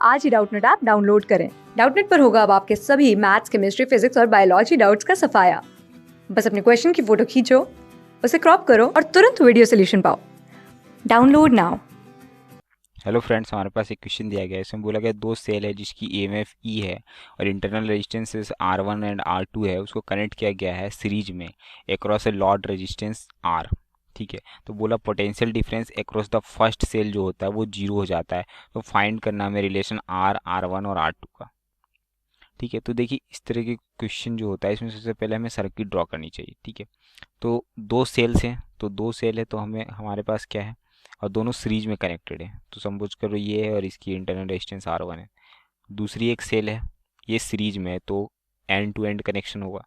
आज ही Doubtnut app download करें। Doubtnut पर होगा अब आपके सभी मैथ्स, केमिस्ट्री, फिजिक्स और बायोलॉजी डाउट्स का सफाया। बस अपने क्वेश्चन की फोटो खींचो, उसे क्रॉप करो और तुरंत वीडियो सोल्यूशन पाओ। Download now. हेलो फ्रेंड्स, हमारे पास एक क्वेश्चन दिया गया है। इसमें बोला गया दो सेल है जिसकी ईएमएफ ई है और internal resistance R1 and R2 है। उसको कनेक्ट किया गया है सीरीज में across a load resistance R। ठीक है, तो बोला potential difference across the first cell जो होता है वो जीरो हो जाता है। तो फाइंड करना हमें रिलेशन R1 और R2 का। ठीक है, तो देखिए इस तरह के क्वेश्चन जो होता है इसमें सबसे पहले हमें सर्किट ड्रॉ करनी चाहिए। ठीक है, तो दो सेल्स हैं, तो दो सेल है तो हमें हमारे पास क्या है, और दोनों सीरीज में कनेक्टेड है। तो समझ करो ये है और इसकी इंटरनल रेजिस्टेंस R1 है। दूसरी एक सेल है, ये सीरीज में है तो एंड टू एंड कनेक्शन होगा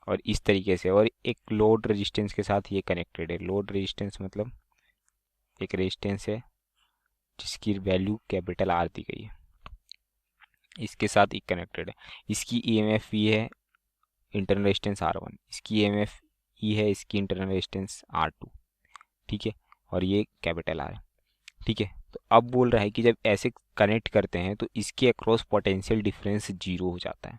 और इस तरीके से। और एक लोड रेजिस्टेंस के साथ ये कनेक्टेड है। लोड रेजिस्टेंस मतलब एक रेजिस्टेंस है जिसकी वैल्यू कैपिटल R दी गई है, इसके साथ एक कनेक्टेड है। इसकी ईएमएफ ये है, इंटरनल रेजिस्टेंस R1, इसकी ईएमएफ ई है, इसकी इंटरनल रेजिस्टेंस R2। ठीक है, और ये कैपिटल R है। ठीक है, तो अब बोल रहा है कि जब ऐसे कनेक्ट करते हैं तो इसके अक्रॉस पोटेंशियल डिफरेंस जीरो हो जाता है।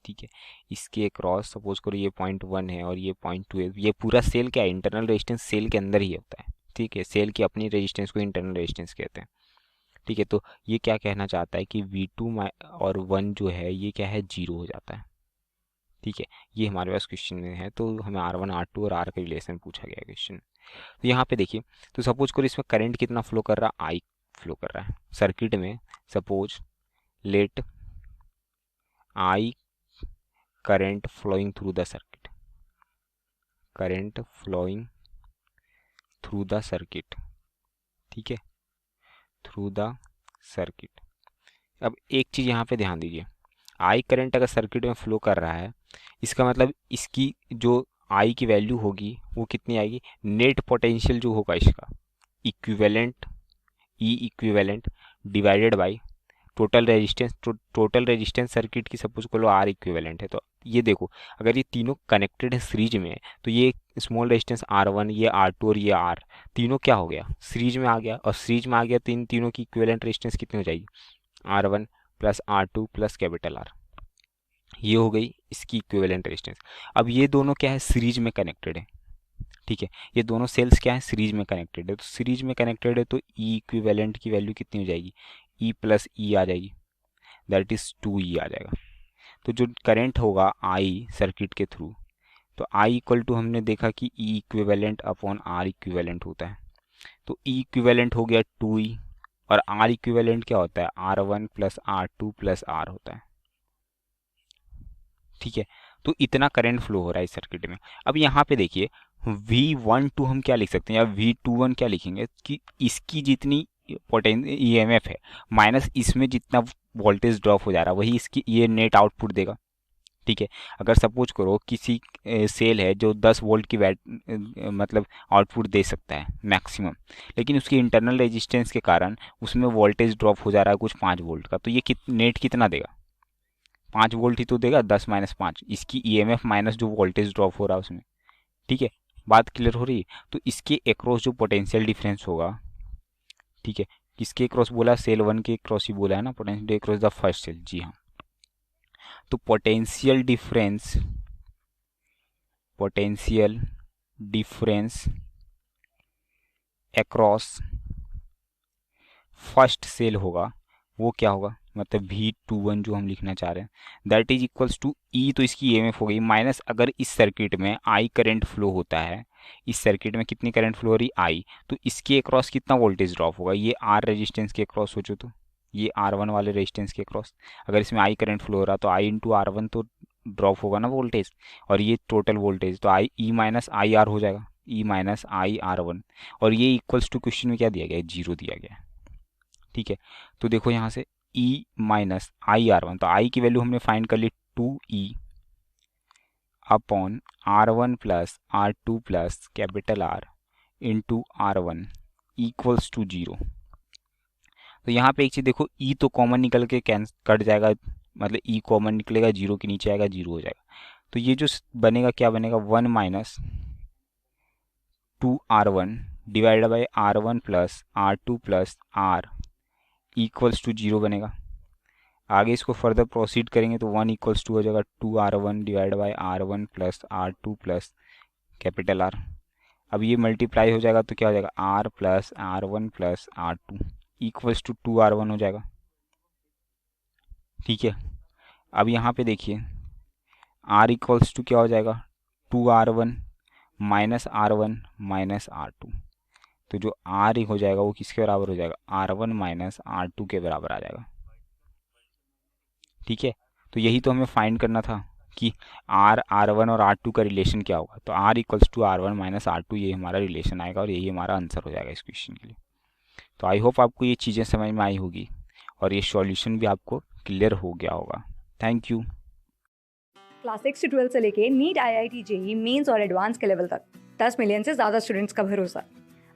ठीक है, इसके अक्रॉस सपोज करो ये .1 है और ये .2 है। ये पूरा सेल क्या है, इंटरनल रेजिस्टेंस सेल के अंदर ही होता है। ठीक है, सेल की अपनी रेजिस्टेंस को इंटरनल रेजिस्टेंस कहते हैं। ठीक है, तो ये क्या कहना चाहता है कि V2 और 1 जो है ये क्या है, जीरो हो जाता है। ठीक है, ये हमारे पास क्वेश्चन में है। तो हमें R1 R2 और R का रिलेशन पूछा गया क्वेश्चन। तो यहाँ पे देखिए, तो सपोज करो इसमें करंट कितना फ्लो कर रहा है, I फ्लो कर रहा है सर्किट में। Suppose let I current flowing through the circuit, current flowing through the circuit. ठीक है, थ्रू द सर्किट। अब एक चीज़ यहाँ पे ध्यान दीजिए, I करंट अगर सर्किट में फ्लो कर रहा है, इसका मतलब इसकी जो I की वैल्यू होगी वो कितनी आएगी, नेट पोटेंशियल जो होगा इसका equivalent, E equivalent divided by total resistance. Total resistance circuit की सपोज करो आर इक्विवेलेंट है। तो ये देखो, अगर ये तीनों कनेक्टेड है सीरीज में, तो ये स्मॉल रेजिस्टेंस R1, ये R2 और ये R तीनों क्या हो गया, सीरीज में आ गया। और सीरीज में आ गया तो इन तीनों की इक्विवेलेंट रेजिस्टेंस कितनी हो जाएगी, R1 प्लस R2 प्लस कैपिटल R। ये हो गई इसकी इक्विवेलेंट रेजिस्टेंस। अब ये दोनों क्या है, सीरीज में कनेक्टेड है। ठीक है, ये दोनों सेल्स क्या है, सीरीज में कनेक्टेड है। तो सीरीज में कनेक्टेड है तो ई इक्विवेलेंट की वैल्यू कितनी हो जाएगी, ई प्लस ई आ जाएगी, दैट इज 2E आ जाएगा। तो जो करंट होगा आई सर्किट के थ्रू, तो आई इक्वल टू हमने देखा कि ई इक्विवेलेंट अपॉन आर इक्विवेलेंट होता है। तो ई इक्विवेलेंट हो गया 2E और आर इक्विवेलेंट क्या होता है, R1 plus R2 plus R होता है। ठीक है, तो इतना करंट फ्लो हो रहा है इस सर्किट में। अब यहाँ पे देखिए V12 हम क्या लिख सकते हैं, या V21 क्या लिखेंगे कि इसकी जितनी ईएमएफ है माइनस इसमें जितना वोल्टेज ड्रॉप हो जा रहा है वही इसकी ये नेट आउटपुट देगा। ठीक है, अगर सपोज करो किसी सेल है जो 10 वोल्ट की मतलब आउटपुट दे सकता है मैक्सिमम, लेकिन उसकी इंटरनल रेजिस्टेंस के कारण उसमें वोल्टेज ड्रॉप हो जा रहा है कुछ 5 वोल्ट का, तो ये नेट कितना देगा, 5 वोल्ट ही तो देगा, 10 माइनस 5 इसकी ईएमएफ माइनस जो वोल्टेज ड्रॉप हो रहा है उसमें। ठीक है, बात क्लियर हो रही है। तो इसके अक्रॉस जो पोटेंशियल डिफरेंस होगा, ठीक है, किसके अक्रॉस बोला, सेल 1 के अक्रॉस ही बोला है ना, potential across the first cell. जी हाँ, तो potential difference across first cell होगा, वो क्या होगा, मतलब V21 जो हम लिखना चाह रहे हैं, दैट इज इक्वल्स टू ई, तो इसकी ईएमएफ हो गई माइनस, अगर इस सर्किट में आई करंट फ्लो होता है, इस सर्किट में कितनी करंट फ्लो हो रही आई, तो इसके अक्रॉस कितना वोल्टेज ड्रॉप होगा, ये आर रेजिस्टेंस के अक्रॉस सोचो तो, ये R1 वाले रेजिस्टेंस के अक्रॉस अगर इसमें आई करंट फ्लो हो रहा तो आई इंटू R1 तो ड्रॉप होगा ना वोल्टेज, और ये टोटल वोल्टेज तो आई ई माइनस आई आर हो जाएगा, ई माइनस आई R1। और ये इक्वल्स टू क्वेश्चन में क्या दिया गया है, जीरो दिया गया है। ठीक है, तो देखो यहाँ से ई माइनस आई R1, तो आई की वैल्यू हमने फाइंड कर ली 2E upon R1 plus R2 प्लस कैपिटल R into R1 equals to zero. तो यहाँ पे एक चीज़ देखो, ई तो कॉमन निकल के कट जाएगा, मतलब ई कॉमन निकलेगा, जीरो के नीचे आएगा, जीरो हो जाएगा। तो ये जो बनेगा क्या बनेगा, 1 minus 2R1 divided by R1 plus R2 plus R equals to 0 बनेगा। आगे इसको फर्दर प्रोसीड करेंगे तो 1 इक्वल्स टू हो जाएगा 2R1 divide by R1 plus R2 प्लस कैपिटल R। अब ये मल्टीप्लाई हो जाएगा तो क्या हो जाएगा R plus R1 plus R2 equals to 2R1 हो जाएगा। ठीक है, अब यहाँ पे देखिए R इक्वल्स टू क्या हो जाएगा 2R1 minus R1 minus R2। तो जो R हो जाएगा वो किसके बराबर हो जाएगा R1 माइनस R2 के बराबर आ जाएगा। ठीक है, तो यही तो हमें फाइंड करना था कि R1 और R2 का रिलेशन क्या होगा। तो R equals to R1 minus R2 ये हमारा रिलेशन आएगा और यही हमारा आंसर हो जाएगा इस क्वेश्चन के लिए। तो आई होप आपको ये चीज़ें समझ में आई होगी और ये सॉल्यूशन भी आपको क्लियर हो गया होगा। Thank you. क्लास 6 से 12 से लेके नीट, IIT, जेई मेंस और एडवांस के लेवल तक 10 मिलियन से ज़्यादा स्टूडेंट्स का भरोसा।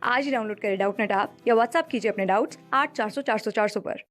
आज ही डाउनलोड करें डाउटनेट ऐप या व्हाट्सएप कीजिए अपने डाउट्स 8400 400 400 पर।